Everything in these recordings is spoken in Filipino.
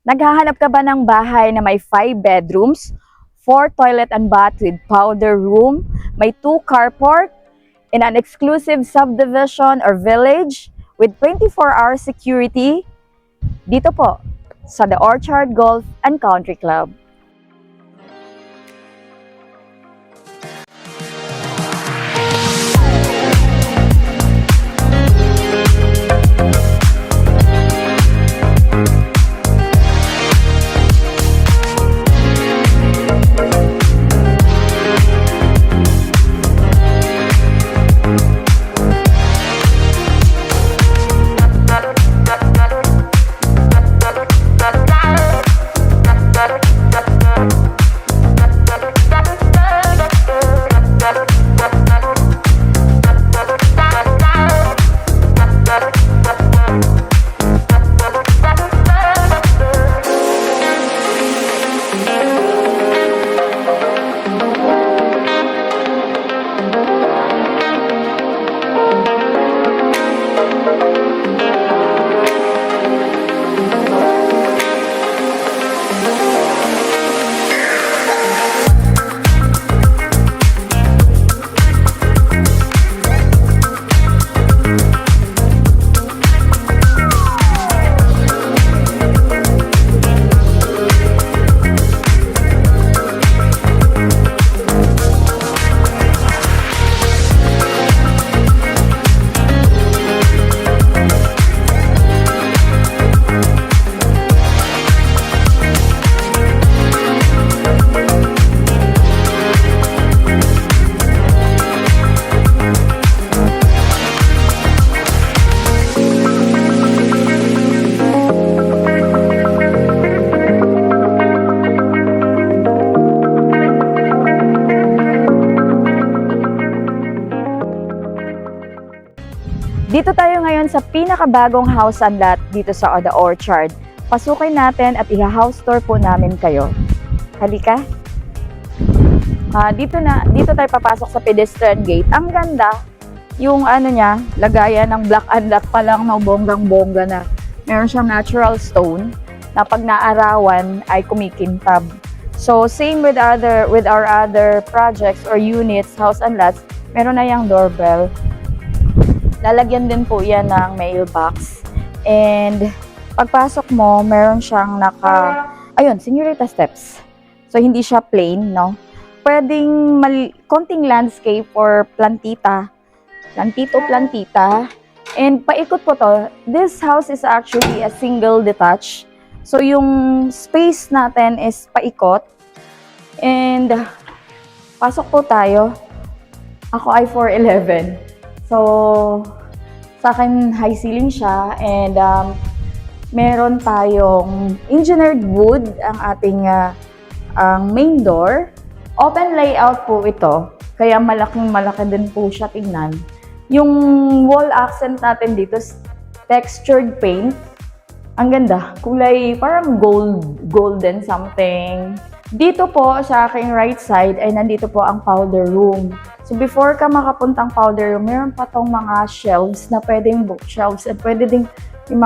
Naghahanap ka ba ng bahay na may 5 bedrooms, 4 toilet and bath with powder room, may 2 carport, in an exclusive subdivision or village with 24-hour security? Dito po, sa The Orchard Golf and Country Club. Dito tayo ngayon sa pinakabagong house and lot dito sa The Orchard. Pasukin natin at i-house tour po namin kayo. Halika. Dito tayo papasok sa pedestrian gate. Ang ganda, yung ano niya, lagayan ng black and lot pa lang, bonggang-bongga na. Meron siyang natural stone na pag naarawan ay kumikintab. So same with our other projects or units, house and lots, meron na yung doorbell. Lalagyan din po yan ng mailbox. And pagpasok mo, meron siyang señorita steps. So hindi siya plain, no? Pwedeng konting landscape or plantita. Plantita. And paikot po to. This house is actually a single detached. So yung space natin is paikot. And pasok po tayo. Ako ay 4'11". So, sa akin high ceiling siya and meron tayong engineered wood ang ating ang main door. Open layout po ito, kaya malaking-malaki din po siya tingnan. Yung wall accent natin dito, textured paint. Ang ganda, kulay parang golden something. Dito po sa aking right side ay nandito po ang powder room. So before ka makapuntang powder room, meron pa tong mga shelves na pwedeng bookshelves at pwede ding yung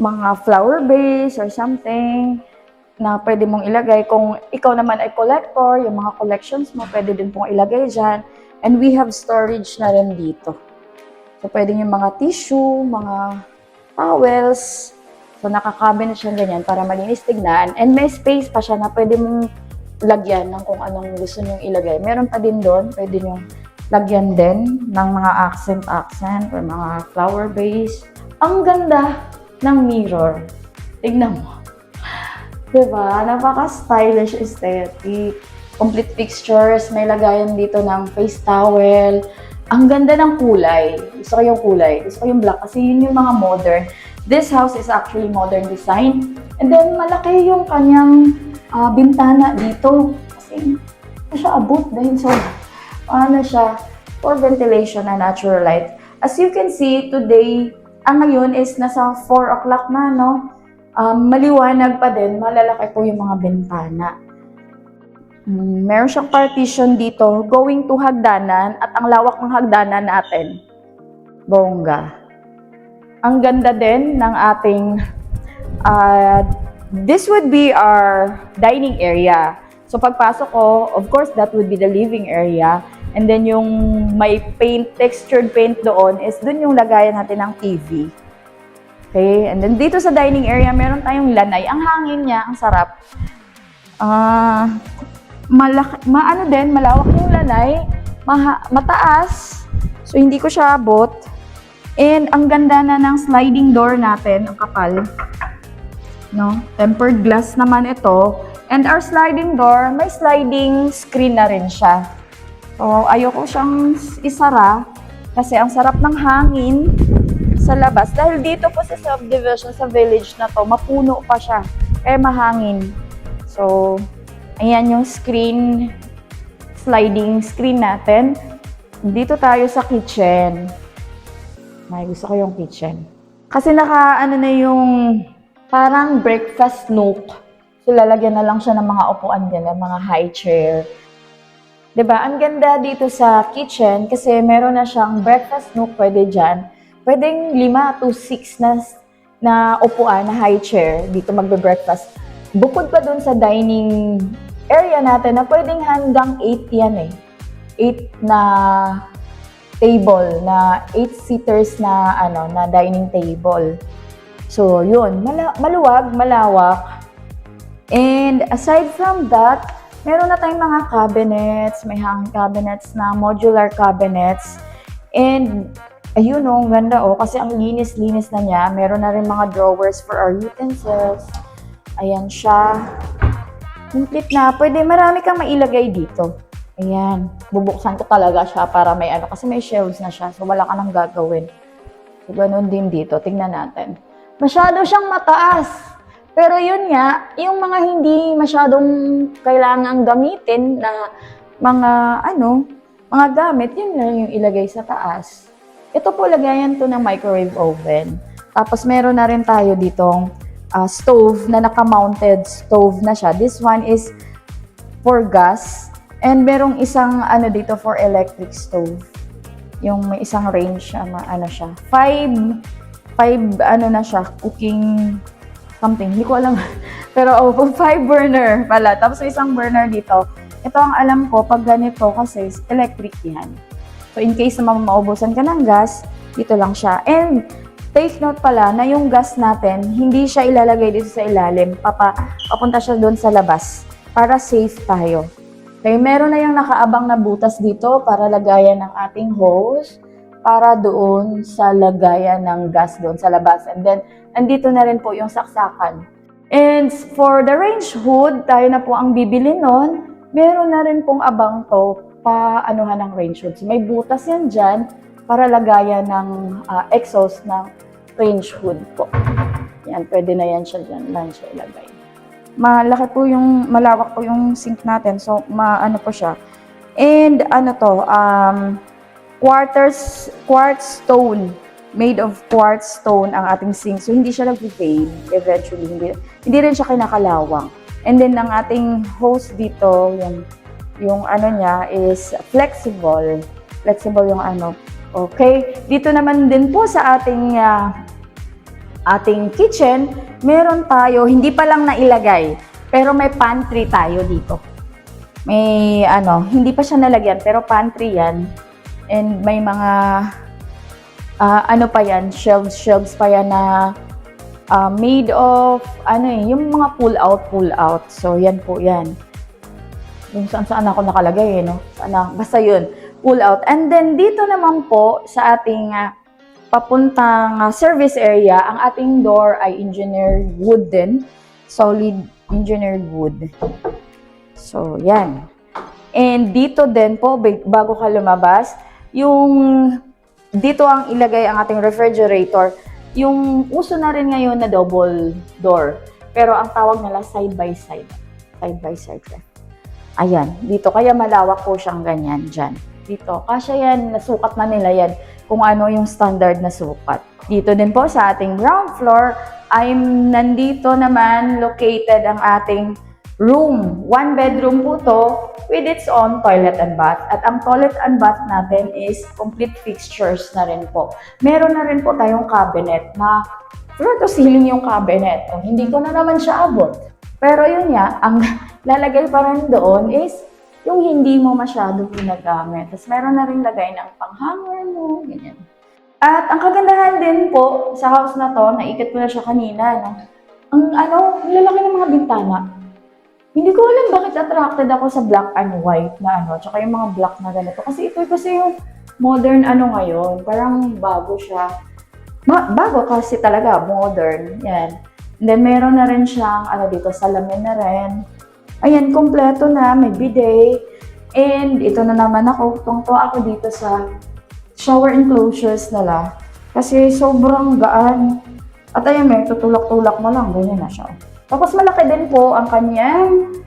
mga flower vase or something na pwede mong ilagay. Kung ikaw naman ay collector, yung mga collections mo pwede din pong ilagay dyan. And we have storage na rin dito. So pwede yung mga tissue, mga towels. So nakakabinet siya ganyan para malinis tignan. And may space pa siya na pwede mong lagyan ng kung anong gusto nyong ilagay. Meron pa din doon, pwede nyong lagyan din ng mga accent or mga flower vase. Ang ganda ng mirror. Tignan mo. Diba? Napaka-stylish aesthetic. Complete fixtures. May lagayan dito ng face towel. Ang ganda ng kulay. Gusto ko yung kulay. Gusto ko yung black kasi yun yung mga modern. This house is actually modern design. And then, malaki yung kanyang bintana dito. Kasi, hindi siya abot dahil siya for ventilation and natural light. As you can see, today, ngayon is nasa 4 o'clock na, no? Maliwanag pa din, malalaki po yung mga bintana. Meron siyang partition dito, going to hagdanan, at ang lawak ng hagdanan natin, bongga. Ang ganda din ng ating This would be our dining area. So pagpasok ko, of course, that would be the living area. And then yung may paint, textured paint doon is dun yung lagayan natin ng TV. Okay, and then dito sa dining area, meron tayong lanay. Ang hangin niya, ang sarap. Malawak yung lanay, mataas. So hindi ko siya abot. And ang ganda na ng sliding door natin, ang kapal. No? Tempered glass naman ito. And our sliding door, may sliding screen na rin siya. So, ayoko siyang isara kasi ang sarap ng hangin sa labas. Dahil dito po sa subdivision, sa village na to, mapuno pa siya. Kaya mahangin. So, ayan yung screen, sliding screen natin. Dito tayo sa kitchen. May gusto ko yung kitchen. Kasi na yung parang breakfast nook. So, lalagyan na lang siya ng mga upuan dyan, mga high chair. Diba? Ang ganda dito sa kitchen kasi meron na siyang breakfast nook, pwede dyan. Pwedeng 5 to 6 na upuan, na high chair, dito magbe-breakfast. Bukod pa dun sa dining area natin na pwedeng hanggang 8 yan 8 na table, na 8-seaters na, na dining table. So, yun. Maluwag, malawak. And aside from that, meron na tayong mga cabinets, may hanging cabinets na modular cabinets. And, ayun ganda kasi ang linis-linis na niya. Meron na rin mga drawers for our utensils. Ayan siya. Complete na. Pwede, marami kang mailagay dito. Ayan. Bubuksan ko talaga siya para may kasi may shelves na siya. So, wala ka nang gagawin. So, ganun din dito. Tingnan natin. Masyado siyang mataas. Pero yun nga, yung mga hindi masyadong kailangang gamitin na mga gamit, yun lang yung ilagay sa taas. Ito po, lagayan to ng microwave oven. Tapos meron na rin tayo ditong stove na naka-mounted stove na siya. This one is for gas. And merong isang dito for electric stove. Yung may isang range, siya. 5 na siya, cooking something, hindi ko alam. Pero 5 burner pala. Tapos may isang burner dito. Ito ang alam ko, pag ganito kasi electric yan. So in case na maubusan ka ng gas, dito lang siya. And take note pala na yung gas natin, hindi siya ilalagay dito sa ilalim. Papunta siya doon sa labas para safe tayo. Okay, meron na yung nakaabang na butas dito para lagayan ng ating hose para doon sa lagayan ng gas doon sa labas. And then, andito na rin po yung saksakan. And for the range hood, tayo na po ang bibili nun. Meron na rin pong abang to pa-anuhan ng range hood. So, may butas yan dyan para lagayan ng exhaust ng range hood po. Yan, pwede na yan siya dyan lang siya ilagay. Malawak po yung sink natin. So, po siya. And quartz stone. Made of quartz stone ang ating sink. So, hindi siya nag-fade eventually. Hindi rin siya kinakalawang. And then, ang ating hose dito, yung niya is flexible. Flexible yung Okay. Dito naman din po sa ating kitchen, meron tayo, hindi pa lang nailagay, pero may pantry tayo dito. May hindi pa siya nalagyan, pero pantry yan. And may mga pa yan, shelves pa yan na made of yung mga pull out. So yan po yan. Yung saan ako nakalagay basta yun, pull out. And then dito naman po sa ating papuntang service area, ang ating door ay engineered wood din. Solid engineered wood. So, yan. And dito din po, bago ka lumabas, dito ang ilagay ang ating refrigerator. Yung uso na rin ngayon na double door. Pero ang tawag nila side by side. Side by side. Ayan, dito. Kaya malawak po siyang ganyan dyan. Dito. Kasya yan, nasukat na nila yan kung ano yung standard na sukat. Dito din po sa ating ground floor ay nandito naman located ang ating room. 1 bedroom po to with its own toilet and bath. At ang toilet and bath natin is complete fixtures na rin po. Meron na rin po tayong cabinet na floor to ceiling yung cabinet. O, hindi ko na naman siya abot. Pero yun nga, ang lalagay pa rin doon is yung hindi mo masyadong ginagamit. Tapos meron na rin lagay ng panghanger mo, ganyan. At ang kagandahan din po sa house na to, naikot ko na siya kanina, no? Ang lalaki ng mga bintana. Hindi ko alam bakit attracted ako sa black and white na tsaka yung mga black na ganito. Kasi ito kasi yung modern ngayon, parang bago siya. Bago kasi talaga, modern, yan. And then meron na rin siyang dito, salamin na rin. Ayan, kompleto na, may bidet. And ito na naman ako, tungtuwa ako dito sa shower enclosures nila. Kasi sobrang gaan. At ayan, may tutulak-tulak mo lang, ganyan na siya. Tapos malaki din po ang kanyang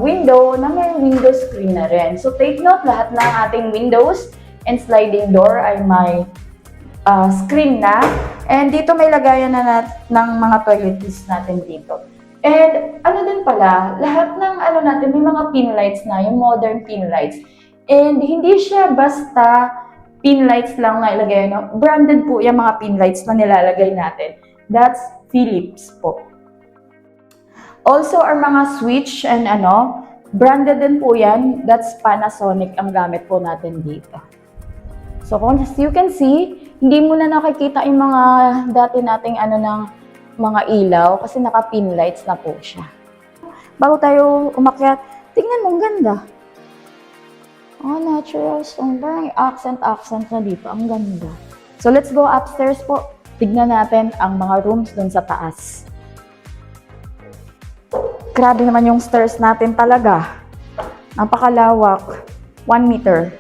window na may window screen na rin. So take note, lahat ng ating windows and sliding door ay may screen na. And dito may lagayan na ng mga toiletries natin dito. And din pala, lahat ng natin may mga pin lights na, yung modern pin lights. And hindi siya basta pin lights lang na ilagay, no? Branded po yung mga pin lights na nilalagay natin. That's Philips po. Also, our mga switch and branded din po yan. That's Panasonic ang gamit po natin dito. So, as you can see, hindi mo na nakikita yung mga dati nating ng mga ilaw kasi naka-pin lights na po siya. Bago tayo umakyat, tingnan mo, ang ganda. Natural stone. Parang accent na dito. Ang ganda. So, let's go upstairs po. Tignan natin ang mga rooms dun sa taas. Grabe naman yung stairs natin talaga. Napakalawak. 1 meter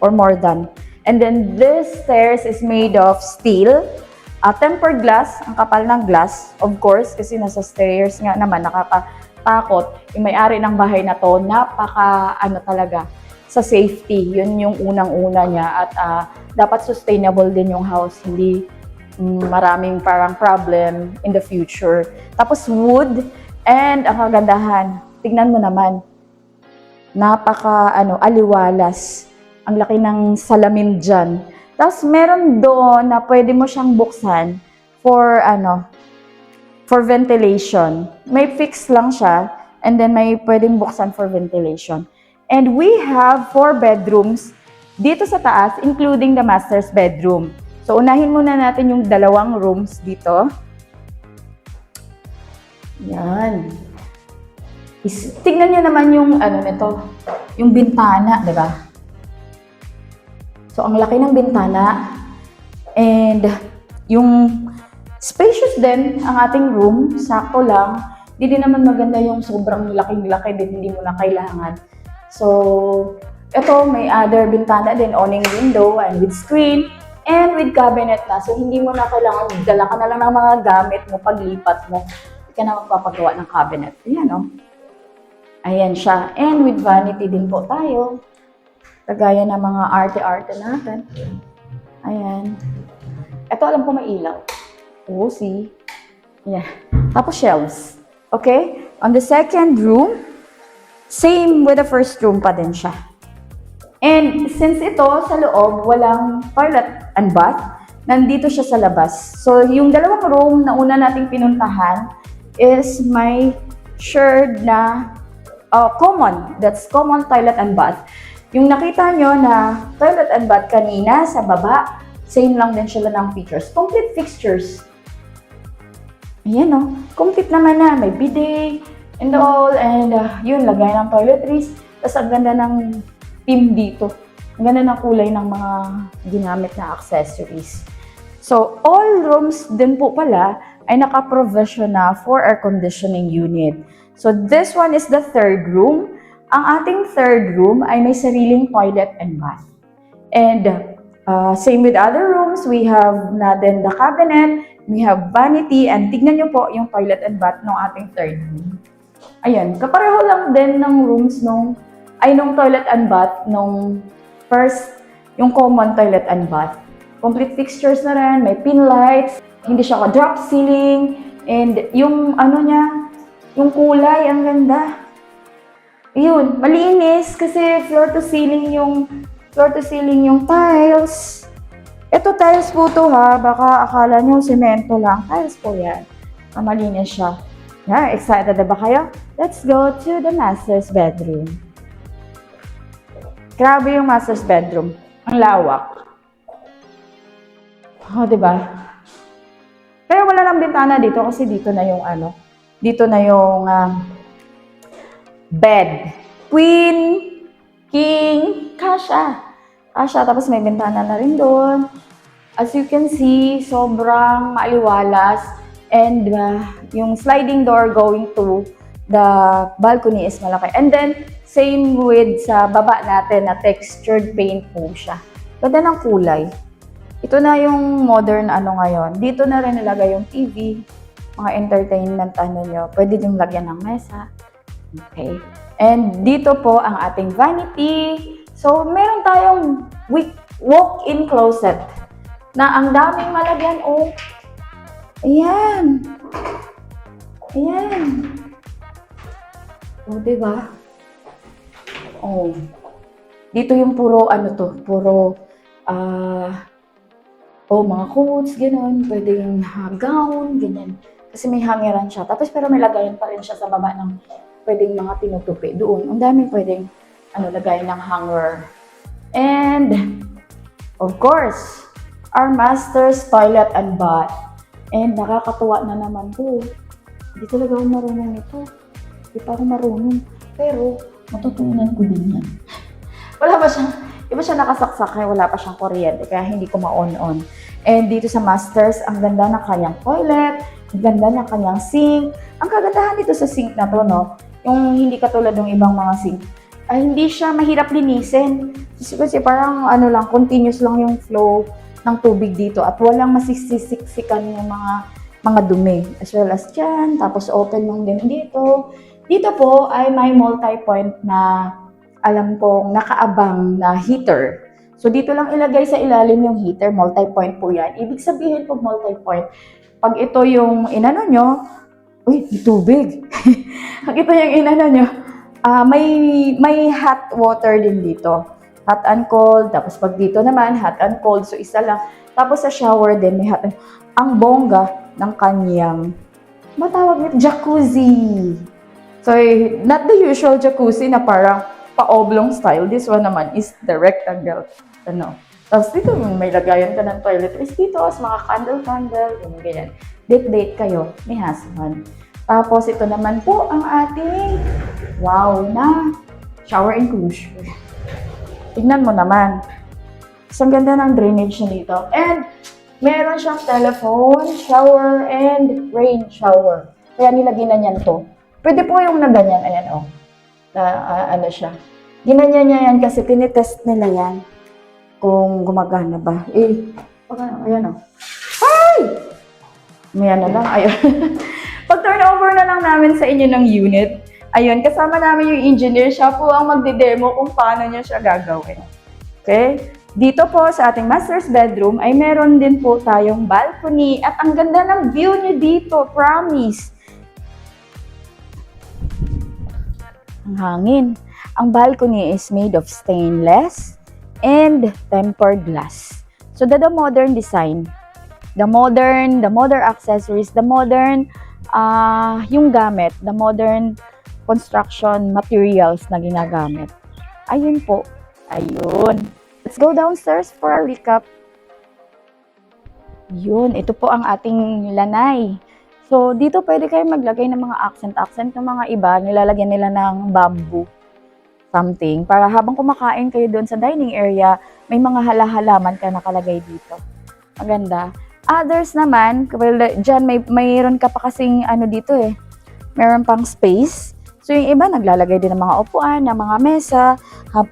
or more than. And then this stairs is made of steel. Tempered glass. Ang kapal ng glass. Of course, kasi nasa stairs nga naman, nakakatakot. Yung may-ari ng bahay na to, napaka talaga, sa safety. Yun yung unang-una niya. At dapat sustainable din yung house. Hindi maraming parang problem in the future. Tapos wood. And ang kagandahan, tignan mo naman, napaka aliwalas. Ang laki ng salamin dyan. Tapos meron doon na pwede mo siyang buksan for for ventilation. May fix lang siya and then may pwedeng buksan for ventilation. And we have 4 bedrooms dito sa taas, including the master's bedroom. So unahin muna natin yung 2 rooms dito. Yan. Tignan niyo naman yung nito, yung bintana, 'di ba? So ang laki ng bintana and yung spacious din ang ating room, sakto lang. Hindi din naman maganda yung sobrang laking-laki din, hindi mo na kailangan. So ito may other bintana din, awning window and with screen and with cabinet na. So hindi mo na kailangan, dala ka na lang ng mga gamit mo paglipat mo. Ka na magpapagawa ng cabinet. Ayan, Ayan siya. And with vanity din po tayo. Kagaya ng mga arte-arte natin. Ayan. Ito alam ko may ilaw. Oh, see? Yeah. Tapos shelves. Okay? On the second room, same with the first room pa din siya. And since ito sa loob, walang toilet and bath, nandito siya sa labas. So, yung 2 room na una nating pinuntahan, is may shared na common. That's common toilet and bath. Yung nakita nyo na toilet and bath kanina sa baba, same lang din sila ng features. Complete fixtures. Ayan complete naman na. May bidet and all. And yun, lagay ng toiletries. Tapos ang ganda ng theme dito. Ang ganda ng kulay ng mga ginamit na accessories. So, all rooms din po pala ay naka-provision na for air conditioning unit. So, this one is the 3rd room. Ang ating 3rd room ay may sariling toilet and bath. And same with other rooms, we have na din the cabinet, we have vanity, and tignan nyo po yung toilet and bath ng ating 3rd room. Ayan, kapareho lang din ng rooms nung toilet and bath nung first, yung common toilet and bath. Complete fixtures na rin, may pin lights, hindi siya ka-drop ceiling, and yung niya, yung kulay, ang ganda. Yun, malinis kasi floor to ceiling yung tiles. Ito tiles po to ha, baka akala nyo semento lang. Tiles po yan. Malinis siya. Yeah, excited na ba kayo? Let's go to the master's bedroom. Grabe yung master's bedroom. Ang lawak. Oh, diba? Pero wala lang bintana dito kasi dito na yung dito na yung bed. Queen, king, kasha. Kasha, tapos may bintana na rin doon. As you can see, sobrang maaliwalas. And yung sliding door going to the balcony is malaki. And then, same with sa baba natin na textured paint po siya. Ganda ng kulay. Ito na yung modern ngayon. Dito na rin nilagay yung TV, mga entertainment nyo. Pwede yung lagyan ng mesa. Okay. And dito po ang ating vanity. So, meron tayong walk-in closet na ang daming malagyan. Oh, ayan. Ayan. Oh, diba? Oh. Dito yung puro, mga coats, gano'n. Pwede yung gown, ganyan. Kasi may hangeran siya. Tapos, pero may lagayan pa rin siya sa baba ng pwedeng mga tinutupi doon. Ang daming pwedeng lagayan ng hanger. And, of course, our master's toilet and bath. And nakakatuwa na naman po. Hindi talaga ako marunong nito. Hindi pa ako marunong. Pero, matutunan ko din yan. Iba siya nakasaksak kaya wala pa siyang kuryente. Kaya hindi ko ma-on-on. And dito sa master's, ang ganda ng kanyang toilet. Ang ganda ng kanyang sink. Ang kagandahan dito sa sink na to, no? Yung hindi katulad ng ibang mga sink. Ay, hindi siya mahirap linisin. Kasi parang continuous lang yung flow ng tubig dito at walang masisiksikan yung mga dumi. As well as dyan, tapos open lang din dito. Dito po ay may multi-point na alam kong nakaabang na heater. So dito lang ilagay sa ilalim yung heater, multi-point po yan. Ibig sabihin pag multi-point, pag ito yung nyo, uy, tubig. Pag ito yung nyo, may hot water din dito. Hot and cold. Tapos pag dito naman, hot and cold. So isa lang. Tapos sa shower din, may hot and ang bongga ng kanyang, matawag nito, jacuzzi. So, not the usual jacuzzi na parang pa-oblong style. This one naman is the rectangle. Tapos dito, may lagayan ka ng toiletries dito. As mga candle, ganyan. Date kayo, may husband. Tapos ito naman po ang ating na shower enclosure. Tignan mo naman. Ang ganda ng drainage niya dito. And meron siyang telephone, shower, and rain shower. Kaya nilagyan na niyan to. Pwede po yung na ganyan. Ayan siya. Ginanyan niya yan kasi tinitest nila yan kung gumagana ba. Ayan Ay! May na lang. Ayun. Pag-turn over na lang namin sa inyo ng unit. Ayun, kasama namin yung engineer. Siya po ang magde-demo kung paano niya siya gagawin. Okay? Dito po sa ating master's bedroom ay meron din po tayong balcony at ang ganda ng view niya dito, promise. Ang hangin. Ang balcony is made of stainless and tempered glass. So the modern design, the modern accessories, the modern yung gamit, the modern construction materials na ginagamit. Ayun po. Ayun. Let's go downstairs for a recap. Yun, ito po ang ating lanay. So, dito pwede kayo maglagay ng mga accent ng mga iba. Nilalagyan nila ng bamboo. Something. Para habang kumakain kayo doon sa dining area, may mga halaman ka nakalagay dito. Maganda. Others naman, well, dyan mayroon ka pa kasing dito meron pang space. So yung iba naglalagay din ng mga upuan, ng mga mesa,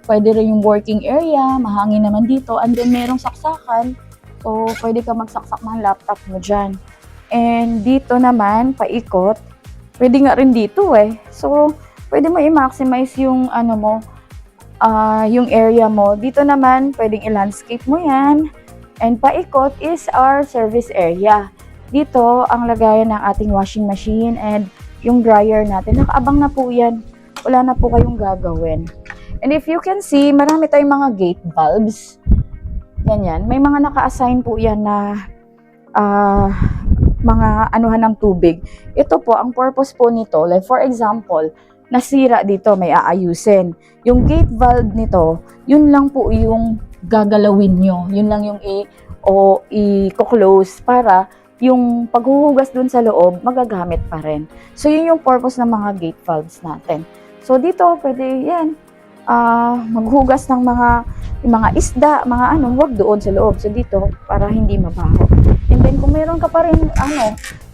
pwede rin yung working area, mahangin naman dito, and then merong saksakan. So pwede ka magsaksak ng laptop mo dyan. And dito naman, paikot, pwede nga rin dito So pwede mo i-maximize yung yung area mo. Dito naman, pwedeng i-landscape mo yan. And paikot is our service area. Dito, ang lagayan ng ating washing machine and yung dryer natin. Nakaabang na po yan. Wala na po kayong gagawin. And if you can see, marami tayong mga gate bulbs. ganyan, may mga naka-assign po yan na mga anuhan ng tubig. Ito po, ang purpose po nito, like for example, nasira dito, may aayusin. Yung gate valve nito, yun lang po yung gagalawin nyo. Yun lang yung i-close para yung paghuhugas dun sa loob, magagamit pa rin. So, yun yung purpose ng mga gate valves natin. So, dito, pwede yan, maghugas ng mga isda, mga wag doon sa loob. So, dito, para hindi mabaho. And then, kung meron ka pa rin,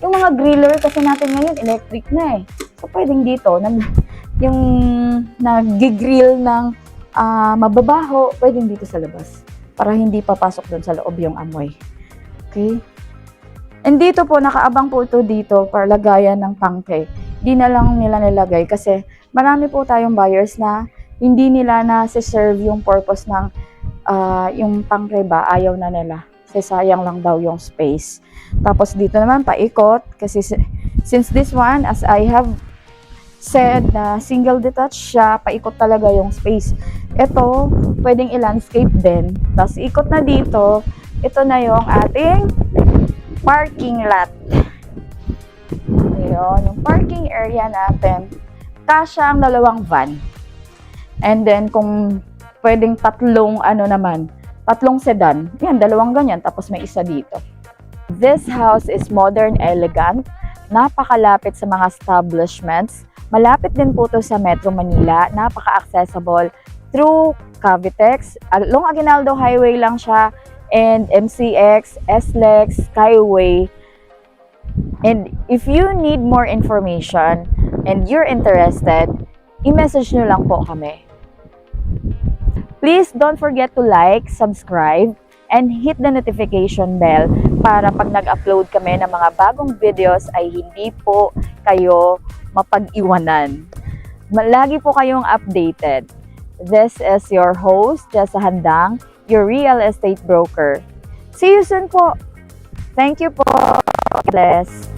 yung mga griller kasi natin ngayon, electric na eh. So, pwedeng dito, yung nag-grill ng mababaho, pwedeng dito sa labas. Para hindi papasok doon sa loob yung amoy. Okay? And dito po, nakaabang po ito dito para lagayan ng tangke. Di na lang nila nilagay kasi marami po tayong buyers na hindi nila na-serve yung purpose ng yung tangke ba, ayaw na nila. Kasi sayang lang daw yung space. Tapos dito naman, paikot. Kasi since this one, as I have said, na single detached siya, paikot talaga yung space. Ito, pwedeng i-landscape din. Tapos ikot na dito, ito na yung ating parking lot. Ayun, yung parking area natin, kasya ang 2 van. And then, kung pwedeng tatlong sedan, yan, 2 ganyan, tapos may isa dito. This house is modern, elegant, napakalapit sa mga establishments, malapit din po to sa Metro Manila, napaka-accessible through Cavitex, along Aguinaldo Highway lang siya, and MCX, SLEX, Skyway. And if you need more information and you're interested, i-message nyo lang po kami. Please don't forget to like, subscribe, and hit the notification bell para pag nag-upload kami ng mga bagong videos ay hindi po kayo mapag-iwanan. Lagi po kayong updated. This is your host, Jessa Handang, your real estate broker. See you soon po. Thank you po. Bless.